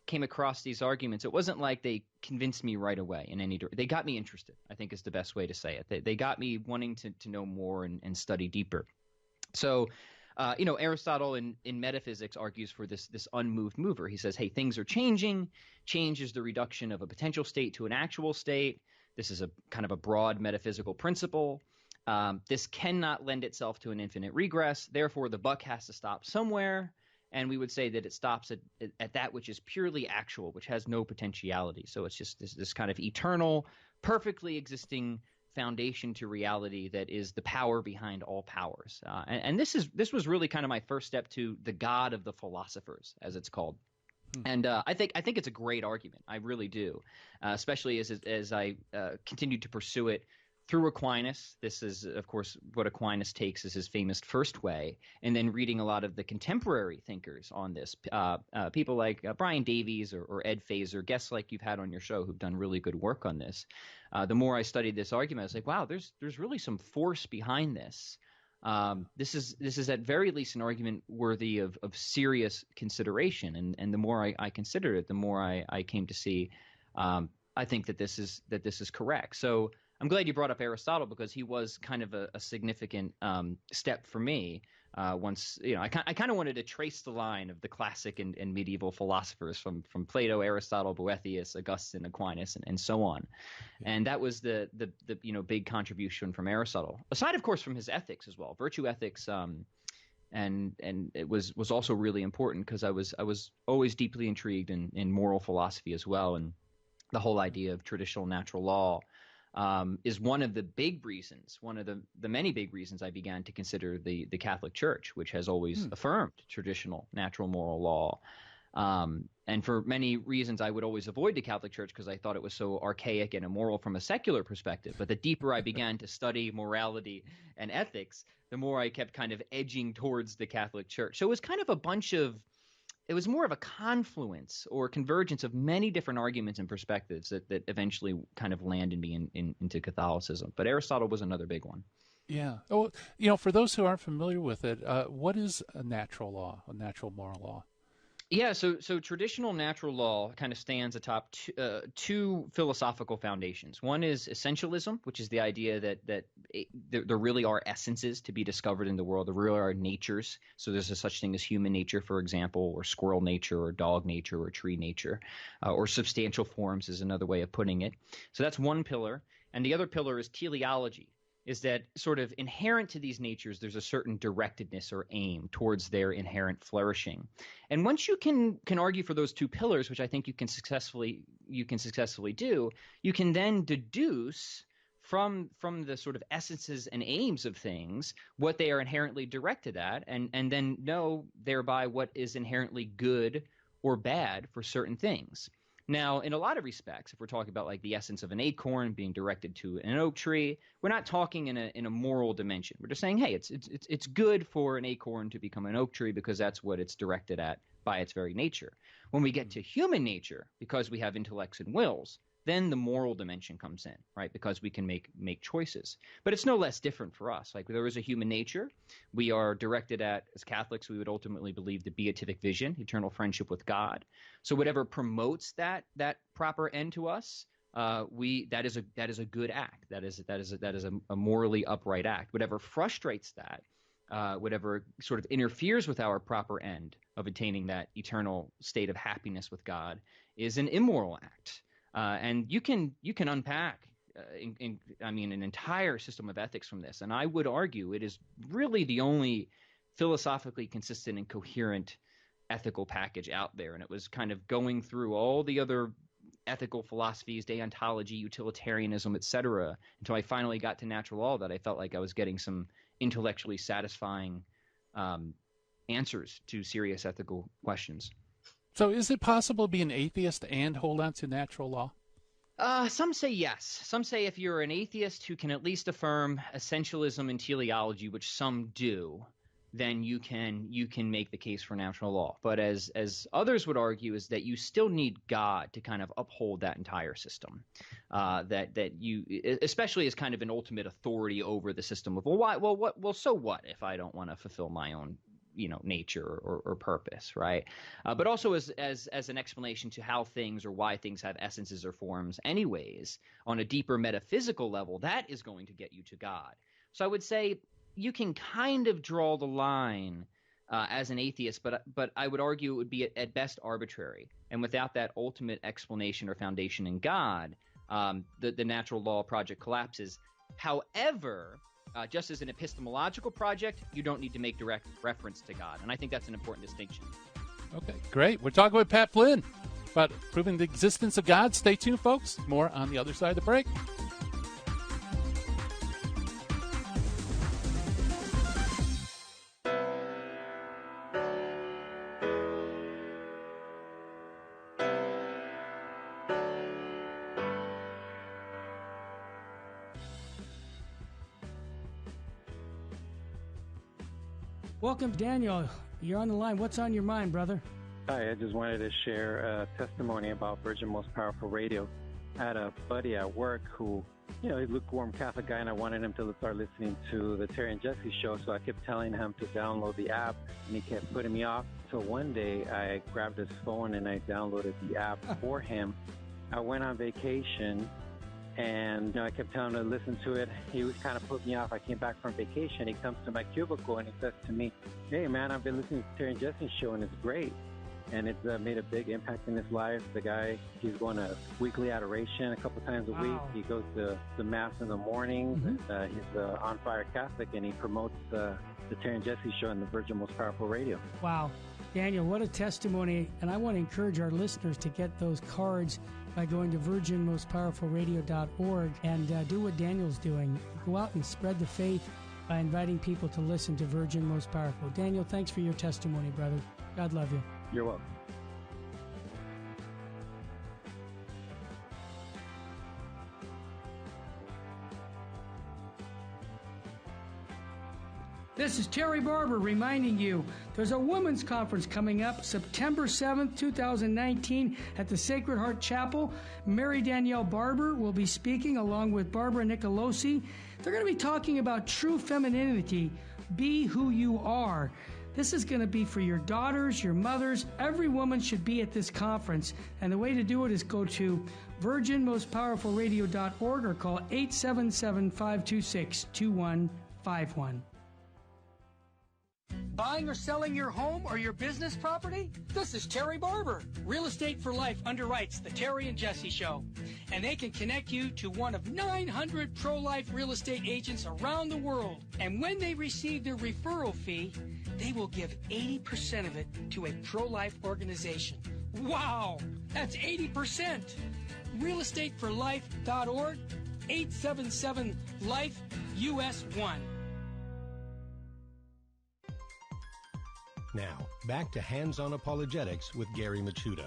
came across these arguments, it wasn't like they convinced me right away in any direction. They got me interested, I think is the best way to say it. They got me wanting to know more and study deeper. So, Aristotle in metaphysics argues for this unmoved mover. He says, hey, things are changing. Change is the reduction of a potential state to an actual state. This is a kind of a broad metaphysical principle. This cannot lend itself to an infinite regress. Therefore, the buck has to stop somewhere. And we would say that it stops at that which is purely actual, which has no potentiality. So it's just this kind of eternal, perfectly existing foundation to reality that is the power behind all powers. And this was really kind of my first step to the God of the philosophers, as it's called. And I think it's a great argument. I really do, especially as I continued to pursue it through Aquinas. This is, of course, what Aquinas takes as his famous first way, and then reading a lot of the contemporary thinkers on this, people like Brian Davies or Ed Feser, guests like you've had on your show who've done really good work on this. The more I studied this argument, I was like, wow, there's really some force behind this. This is at very least an argument worthy of serious consideration, and the more I considered it, the more I came to see. I think that this is correct. So I'm glad you brought up Aristotle, because he was kind of a significant step for me. Once, I kind of wanted to trace the line of the classic and medieval philosophers from Plato, Aristotle, Boethius, Augustine, Aquinas, and so on. Yeah. And that was the big contribution from Aristotle. Aside, of course, from his ethics as well, virtue ethics, and it was also really important because I was always deeply intrigued in moral philosophy as well, and the whole idea of traditional natural law. Is one of the big reasons, one of the many big reasons I began to consider the Catholic Church, which has always affirmed traditional natural moral law. And for many reasons, I would always avoid the Catholic Church because I thought it was so archaic and immoral from a secular perspective. But the deeper I began to study morality and ethics, the more I kept kind of edging towards the Catholic Church. So it was kind of it was more of a confluence or convergence of many different arguments and perspectives that eventually kind of landed me into Catholicism. But Aristotle was another big one.
Yeah. Oh, for those who aren't familiar with it, what is a natural law, a natural moral law?
Yeah, so traditional natural law kind of stands atop two philosophical foundations. One is essentialism, which is the idea that there really are essences to be discovered in the world. There really are natures. So there's a such thing as human nature, for example, or squirrel nature, or dog nature, or tree nature, or substantial forms is another way of putting it. So that's one pillar. And the other pillar is teleology. Is that sort of inherent to these natures, there's a certain directedness or aim towards their inherent flourishing. And once you can argue for those two pillars, which I think you can successfully do, you can then deduce from the sort of essences and aims of things what they are inherently directed at, and then know thereby what is inherently good or bad for certain things. Now, in a lot of respects, if we're talking about like the essence of an acorn being directed to an oak tree, we're not talking in a moral dimension. We're just saying, hey, it's good for an acorn to become an oak tree because that's what it's directed at by its very nature. When we get to human nature, because we have intellects and wills, then the moral dimension comes in, right? Because we can make choices. But it's no less different for us. Like there is a human nature. We are directed at, as Catholics, we would ultimately believe the beatific vision, eternal friendship with God. So whatever promotes that proper end to us, that is a good act. That is a morally upright act. Whatever frustrates that, whatever sort of interferes with our proper end of attaining that eternal state of happiness with God, is an immoral act. And you can unpack, an entire system of ethics from this. And I would argue it is really the only philosophically consistent and coherent ethical package out there. And it was kind of going through all the other ethical philosophies, deontology, utilitarianism, etc., until I finally got to natural law that I felt like I was getting some intellectually satisfying answers to serious ethical questions.
So is it possible to be an atheist and hold on to natural law?
Some say yes. Some say if you're an atheist who can at least affirm essentialism and teleology, which some do, then you can make the case for natural law. But as others would argue, is that you still need God to kind of uphold that entire system. That you, especially as kind of an ultimate authority over the system of so what if I don't want to fulfill my own nature or purpose, right? But also as an explanation to how things or why things have essences or forms anyways, on a deeper metaphysical level, that is going to get you to God. So I would say you can kind of draw the line as an atheist, but I would argue it would be at best arbitrary. And without that ultimate explanation or foundation in God, the natural law project collapses. However, just as an epistemological project, you don't need to make direct reference to God. And I think that's an important distinction.
Okay, great. We're talking with Pat Flynn about proving the existence of God. Stay tuned, folks. More on the other side of the break.
Welcome, Daniel. You're on the line. What's on your mind, brother?
Hi, I just wanted to share a testimony about Virgin Most Powerful Radio. I had a buddy at work who, he's a lukewarm Catholic guy, and I wanted him to start listening to the Terry and Jesse show, so I kept telling him to download the app, and he kept putting me off. So one day, I grabbed his phone, and I downloaded the app for him. I went on vacation, And, I kept telling him to listen to it. He was kind of put me off. I came back from vacation. He comes to my cubicle and he says to me, "Hey, man, I've been listening to Terry and Jesse's show, and it's great." And it's made a big impact in his life. The guy, he's going to weekly adoration a couple times a week. He goes to the Mass in the mornings. Mm-hmm. He's an on-fire Catholic, and he promotes the Terry and Jesse show on the Virgin Most Powerful Radio.
Wow. Daniel, what a testimony. And I want to encourage our listeners to get those cards by going to virginmostpowerfulradio.org and do what Daniel's doing. Go out and spread the faith by inviting people to listen to Virgin Most Powerful. Daniel, thanks for your testimony, brother. God love you.
You're welcome.
This is Terry Barber reminding you there's a women's conference coming up September 7th, 2019 at the Sacred Heart Chapel. Mary Danielle Barber will be speaking along with Barbara Nicolosi. They're going to be talking about true femininity. Be who you are. This is going to be for your daughters, your mothers. Every woman should be at this conference. And the way to do it is go to virginmostpowerfulradio.org or call 877-526-2151. Buying or selling your home or your business property? This is Terry Barber. Real Estate for Life underwrites the Terry and Jesse Show. And they can connect you to one of 900 pro-life real estate agents around the world. And when they receive their referral fee, they will give 80% of it to a pro-life organization. Wow! That's 80%! realestateforlife.org, 877-LIFE-US1.
Now, back to Hands-On Apologetics with Gary Machuda.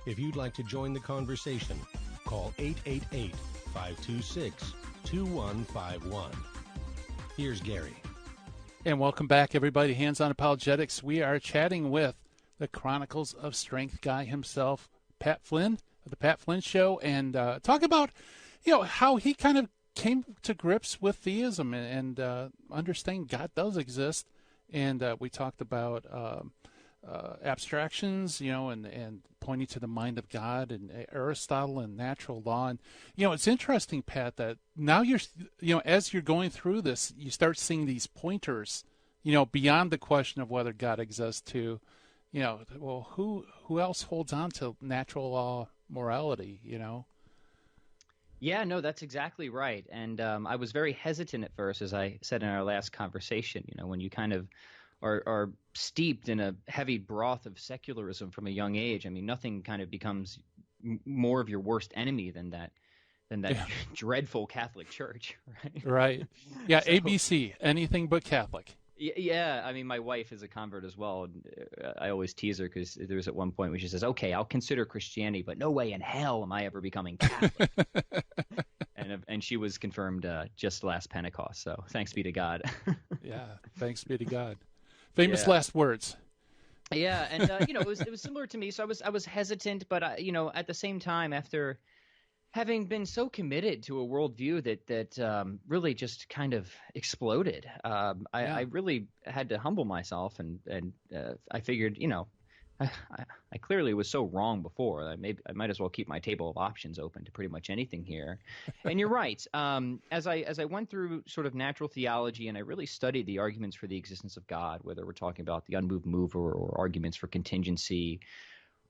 If you'd like to join the conversation, call 888-526-2151. Here's Gary.
And welcome back, everybody. Hands-On Apologetics. We are chatting with the Chronicles of Strength guy himself, Pat Flynn, of the Pat Flynn Show, and talk about, how he kind of came to grips with theism and understanding God does exist. And we talked about abstractions, and pointing to the mind of God and Aristotle and natural law. And, it's interesting, Pat, that now as you're going through this, you start seeing these pointers, beyond the question of whether God exists to, well, who else holds on to natural law morality,
Yeah, no, that's exactly right. And I was very hesitant at first, as I said in our last conversation, when you kind of are steeped in a heavy broth of secularism from a young age. I mean, nothing kind of becomes more of your worst enemy than that dreadful Catholic Church, right?
Right. Yeah, so, ABC, anything but Catholic.
Yeah, I mean, my wife is a convert as well. I always tease her because there's at one point where she says, "Okay, I'll consider Christianity, but no way in hell am I ever becoming Catholic." and she was confirmed just last Pentecost. So thanks be to God.
Yeah, thanks be to God. Famous last words.
Yeah, and it was similar to me. So I was hesitant, but at the same time, after having been so committed to a worldview that really just kind of exploded, I really had to humble myself, and I figured, I clearly was so wrong before. I might as well keep my table of options open to pretty much anything here. And you're right. As I went through sort of natural theology, and I really studied the arguments for the existence of God, whether we're talking about the unmoved mover or arguments for contingency,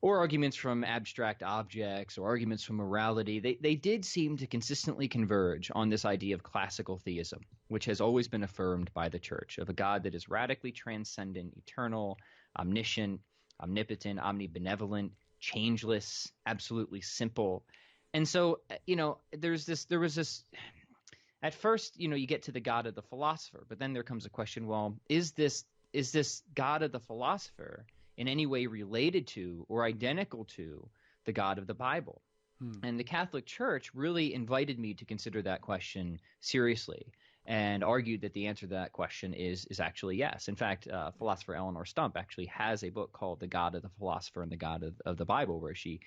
or arguments from abstract objects, or arguments from morality, they did seem to consistently converge on this idea of classical theism, which has always been affirmed by the Church, of a God that is radically transcendent, eternal, omniscient, omnipotent, omnibenevolent, changeless, absolutely simple. And so, there was this, at first, you get to the God of the philosopher, but then there comes a question, well, is this God of the philosopher in any way related to or identical to the God of the Bible? And the Catholic Church really invited me to consider that question seriously, and argued that the answer to that question is actually yes. In fact, philosopher Eleanor Stump actually has a book called The God of the Philosopher and the God of the Bible, where she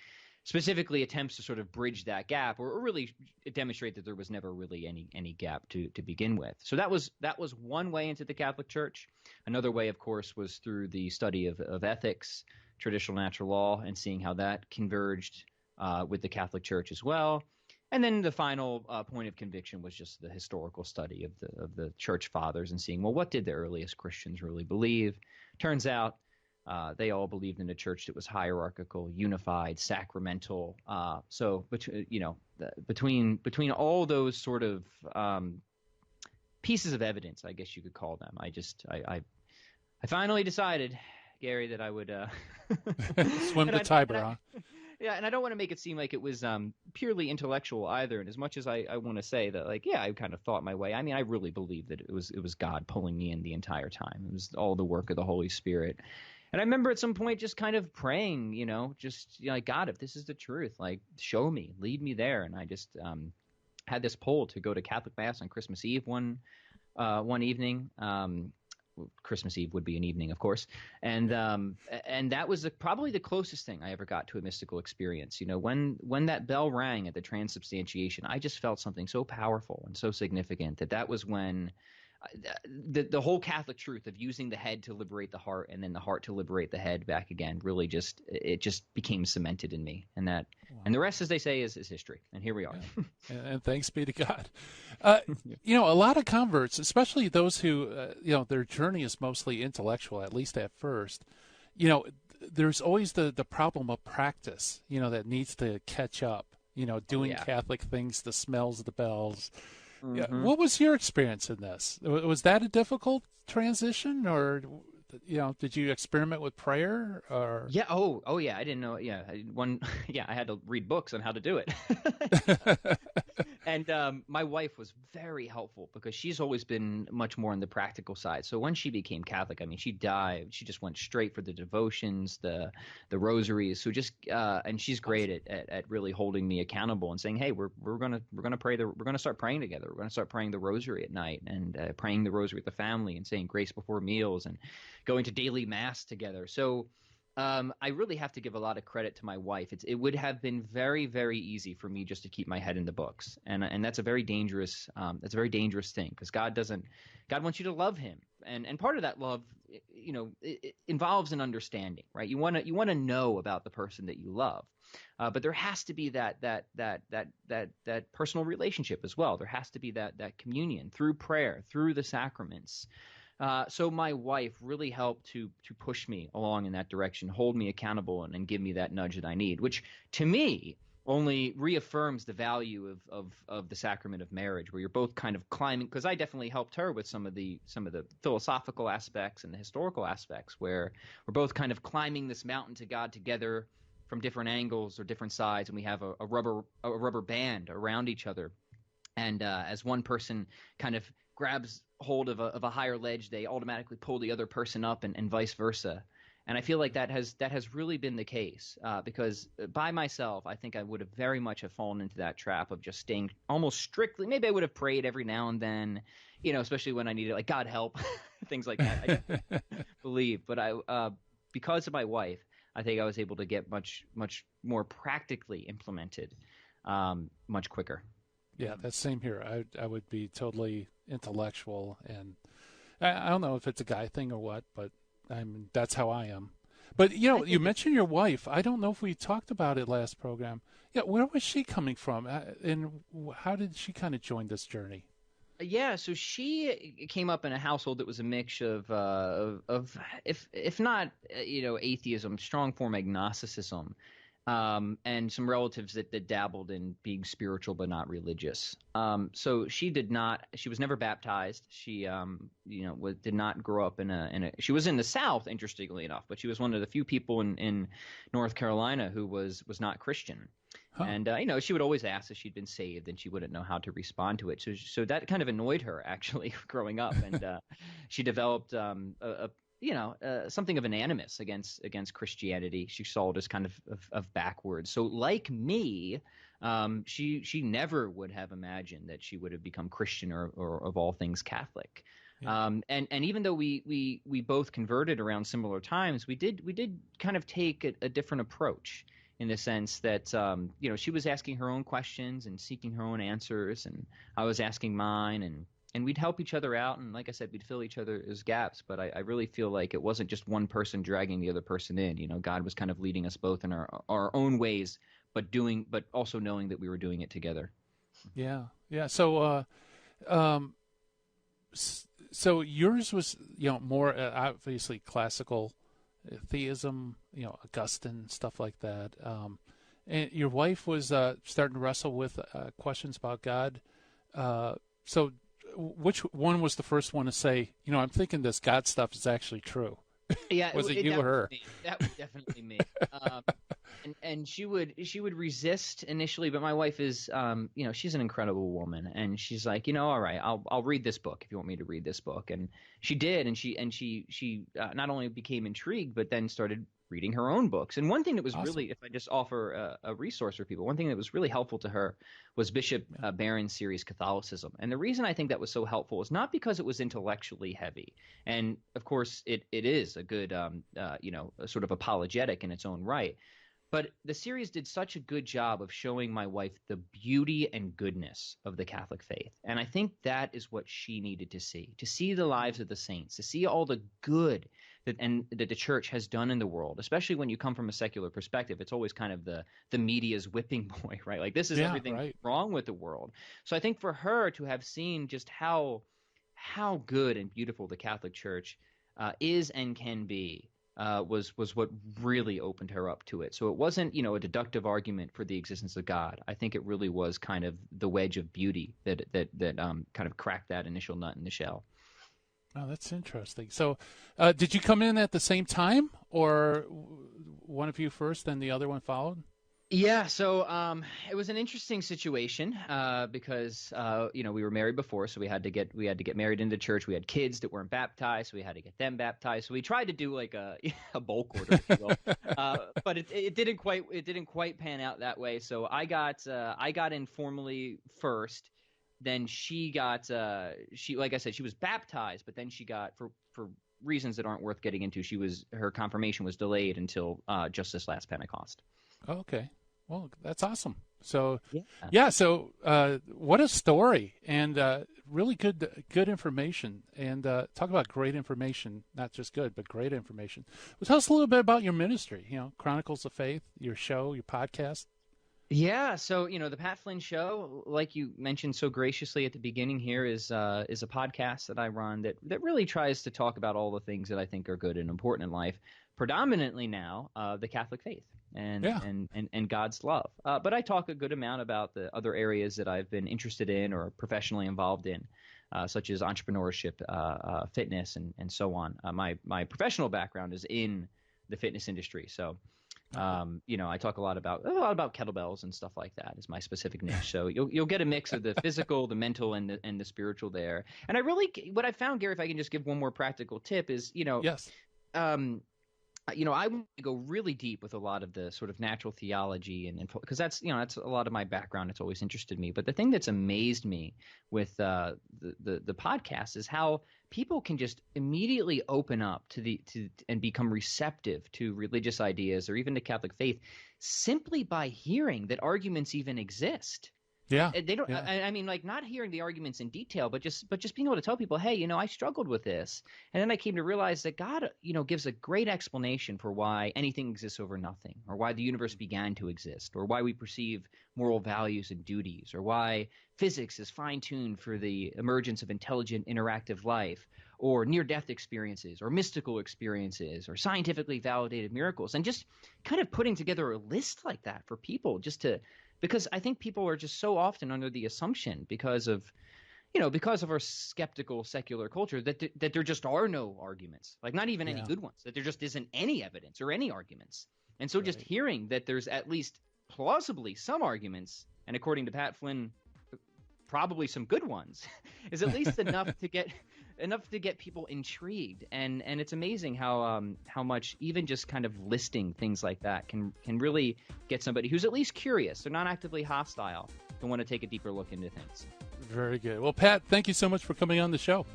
specifically attempts to sort of bridge that gap, or really demonstrate that there was never really any gap to begin with. So that was one way into the Catholic Church. Another way, of course, was through the study of ethics, traditional natural law, and seeing how that converged with the Catholic Church as well. And then the final point of conviction was just the historical study of the church fathers and seeing, well, what did the earliest Christians really believe? Turns out they all believed in a church that was hierarchical, unified, sacramental. So between all those sort of pieces of evidence, I guess you could call them, I finally decided, Gary, that I would
swim the Tiber, huh?
Yeah, and I don't want to make it seem like it was purely intellectual either. And as much as I want to say that, like, yeah, I kind of thought my way. I mean, I really believe that it was God pulling me in the entire time. It was all the work of the Holy Spirit. And I remember at some point just kind of praying, like, God, if this is the truth, like, show me, lead me there. And I just had this pull to go to Catholic Mass on Christmas Eve one evening. Christmas Eve would be an evening, of course, and that was probably the closest thing I ever got to a mystical experience. When that bell rang at the transubstantiation, I just felt something so powerful and so significant that was when the whole Catholic truth of using the head to liberate the heart and then the heart to liberate the head back again really just became cemented in me, and that. Wow. And the rest, as they say, is history. And here we are.
Yeah. And thanks be to God. A lot of converts, especially those who, their journey is mostly intellectual, at least at first, there's always the problem of practice, that needs to catch up, doing Catholic things, the smells of the bells. Mm-hmm. Yeah. What was your experience in this? Was that a difficult transition, or did you experiment with prayer? Or
yeah, oh yeah, I didn't know. Yeah, I had to read books on how to do it. And my wife was very helpful because she's always been much more on the practical side. So when she became Catholic, I mean, she dived. She just went straight for the devotions, the rosaries. So and she's great at really holding me accountable and saying, hey, we're gonna start praying together. We're gonna start praying the rosary at night and praying the rosary with the family and saying grace before meals and going to daily mass together. So I really have to give a lot of credit to my wife. It would have been very, very easy for me just to keep my head in the books, and that's a very dangerous thing, because God wants you to love Him, and part of that love, it involves an understanding, right? You want to know about the person that you love, but there has to be that personal relationship as well. There has to be that communion through prayer, through the sacraments. So my wife really helped to push me along in that direction, hold me accountable, and give me that nudge that I need, which to me only reaffirms the value of the sacrament of marriage, where you're both kind of climbing. Because I definitely helped her with some of the philosophical aspects and the historical aspects, where we're both kind of climbing this mountain to God together from different angles or different sides, and we have a rubber band around each other, and as one person kind of grabs hold of a higher ledge, they automatically pull the other person up, and vice versa. And I feel like that has really been the case, because by myself, I think I would have very much have fallen into that trap of just staying almost strictly. Maybe I would have prayed every now and then, especially when I needed, like, God help, things like that. I don't believe, but because of my wife, I think I was able to get much more practically implemented, much quicker.
Yeah, that's same here. I would be totally intellectual, and I don't know if it's a guy thing or what, but that's how I am. But you mentioned your wife. I don't know if we talked about it last program. Yeah, where was she coming from, and how did she kind of join this journey?
Yeah, so she came up in a household that was a mix of if not atheism, strong form agnosticism. And some relatives that dabbled in being spiritual but not religious. So she was never baptized. She, did not grow up she was in the South, interestingly enough, but she was one of the few people in North Carolina who was not Christian. Huh. And, she would always ask if she'd been saved, and she wouldn't know how to respond to it. So that kind of annoyed her, actually, growing up. And she developed something of an animus against Christianity. She saw it as kind of backwards. So like me, she never would have imagined that she would have become Christian or of all things Catholic. Yeah. And even though we both converted around similar times, we did kind of take a different approach, in the sense that she was asking her own questions and seeking her own answers, and I was asking mine, and we'd help each other out, and like I said, we'd fill each other's gaps. But I really feel like it wasn't just one person dragging the other person in. God was kind of leading us both in our own ways, but also knowing that we were doing it together.
Yeah. So, so yours was, more obviously classical theism, Augustine, stuff like that. And your wife was starting to wrestle with questions about God. So which one was the first one to say, I'm thinking this God stuff is actually true?
Yeah,
Was it you or her?
That was definitely me. And she would resist initially, but my wife is, she's an incredible woman, and she's like, all right, I'll read this book if you want me to read this book, and she did, and she not only became intrigued, but then started reading her own books. And one thing that was
Awesome.
really, if I just offer a resource for people, one thing that was really helpful to her was Bishop Barron's series Catholicism. And the reason I think that was so helpful is not because it was intellectually heavy, and of course it is a good a sort of apologetic in its own right. But the series did such a good job of showing my wife the beauty and goodness of the Catholic faith. And I think that is what she needed to see the lives of the saints, to see all the good that the church has done in the world, especially when you come from a secular perspective. It's always kind of the media's whipping boy, right? Like, this is everything wrong with the world. So I think for her to have seen just how good and beautiful the Catholic Church is and can be, was what really opened her up to it. So it wasn't, a deductive argument for the existence of God. I think it really was kind of the wedge of beauty that kind of cracked that initial nut in the shell.
Oh, that's interesting. So, did you come in at the same time, or one of you first and the other one followed?
Yeah, so it was an interesting situation because we were married before, so we had to get married into church. We had kids that weren't baptized, so we had to get them baptized. So we tried to do like a bulk order, if you will. But it didn't quite pan out that way. So I got in formally first. Then she got like I said, she was baptized, but then she got for reasons that aren't worth getting into. Her confirmation was delayed until just this last Pentecost.
Oh, okay. Well, that's awesome. So, so what a story, and really good information. And talk about great information, not just good, but great information. Well, tell us a little bit about your ministry, Chronicles of Faith, your show, your podcast.
Yeah, so the Pat Flynn Show, like you mentioned so graciously at the beginning here, is a podcast that I run that really tries to talk about all the things that I think are good and important in life, predominantly now the Catholic faith and God's love. But I talk a good amount about the other areas that I've been interested in or professionally involved in, such as entrepreneurship, fitness, and so on. My professional background is in the fitness industry, so. I talk a lot about kettlebells and stuff like that is my specific niche. So you'll get a mix of the physical, the mental, and the spiritual there. And what I found, Gary, if I can just give one more practical tip, is
yes.
I want to go really deep with a lot of the sort of natural theology, and because that's a lot of my background. It's always interested me. But the thing that's amazed me with the podcast is how people can just immediately open up to and become receptive to religious ideas or even to Catholic faith simply by hearing that arguments even exist.
Yeah,
they don't. Yeah. I mean, like, not hearing the arguments in detail, but just being able to tell people, hey, I struggled with this, and then I came to realize that God, gives a great explanation for why anything exists over nothing, or why the universe began to exist, or why we perceive moral values and duties, or why physics is fine-tuned for the emergence of intelligent, interactive life, or near-death experiences, or mystical experiences, or scientifically validated miracles, and just kind of putting together a list like that for people because I think people are just so often under the assumption because of our skeptical secular culture that there just are no arguments, like not even any good ones, that there just isn't any evidence or any arguments. And so just hearing that there's at least plausibly some arguments, and according to Pat Flynn, probably some good ones, is at least enough to get people intrigued. And it's amazing how much even just kind of listing things like that can really get somebody who's at least curious, they're not actively hostile, to want to take a deeper look into things. Very good. Well, Pat, thank you so much for coming on the show.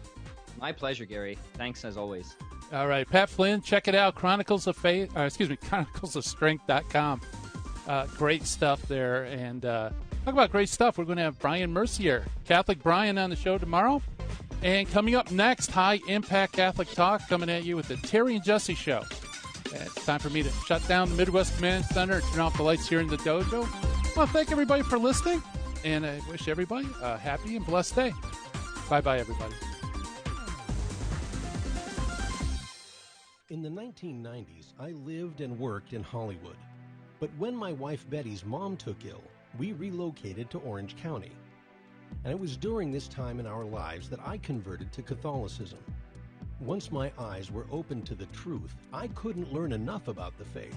My pleasure, Gary. Thanks as always. All right, Pat Flynn, check it out, chroniclesofstrength.com. Great stuff there. And talk about great stuff. We're going to have Brian Mercier, Catholic Brian, on the show tomorrow. And coming up next, High Impact Catholic Talk, coming at you with the Terry and Jesse Show. It's time for me to shut down the Midwest Command Center and turn off the lights here in the dojo. I want to thank everybody for listening.
And I wish everybody a happy and blessed day. Bye-bye, everybody.
In the 1990s, I lived and worked in Hollywood. But when my wife Betty's mom took ill, we relocated to Orange County. And it was during this time in our lives that I converted to Catholicism. Once my eyes were opened to the truth, I couldn't learn enough about the faith.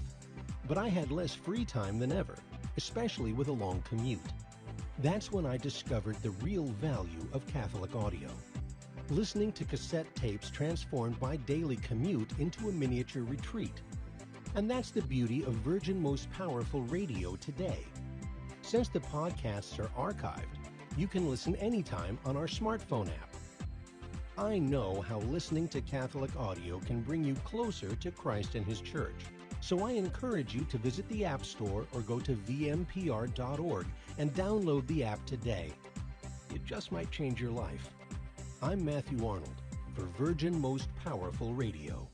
But I had less free time than ever, especially with a long commute. That's when I discovered the real value of Catholic audio. Listening to cassette tapes transformed my daily commute into a miniature retreat. And that's the beauty of Virgin Most Powerful Radio today. Since the podcasts are archived, you can listen anytime on our smartphone app. I know how listening to Catholic audio can bring you closer to Christ and His Church. So I encourage you to visit the App Store or go to vmpr.org and download the app today. It just might change your life. I'm Matthew Arnold for Virgin Most Powerful Radio.